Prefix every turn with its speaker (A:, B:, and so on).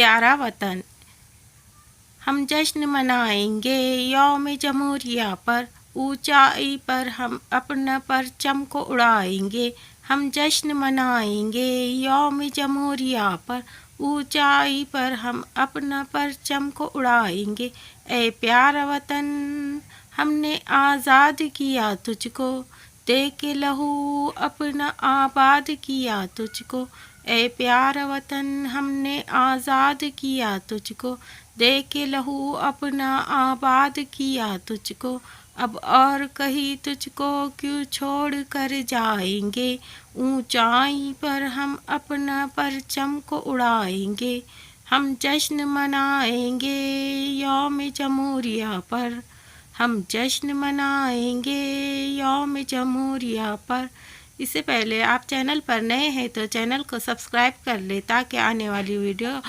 A: प्यारा वतन। हम जश्न मनाएंगे यौम जमहूरिया पर, ऊंचाई पर हम अपना परचम को उड़ाएंगे। हम जश्न मनाएंगे यौम जमहूरिया पर, ऊंचाई पर हम अपना परचम को उड़ाएंगे। ए प्यारा वतन, हमने आज़ाद किया तुझको, दे के लहू अपना आबाद किया तुझको। ए प्यारा वतन, हमने आज़ाद किया तुझको, दे के लहू अपना आबाद किया तुझको। अब और कहीं तुझको क्यों छोड़ कर जाएंगे, ऊंचाई पर हम अपना परचम को उड़ाएंगे। हम जश्न मनाएंगे यौम जमहूरिया पर, हम जश्न मनाएंगे यौम जमहूरिया पर। इससे पहले आप चैनल पर नए हैं तो चैनल को सब्सक्राइब कर ले ताकि आने वाली वीडियो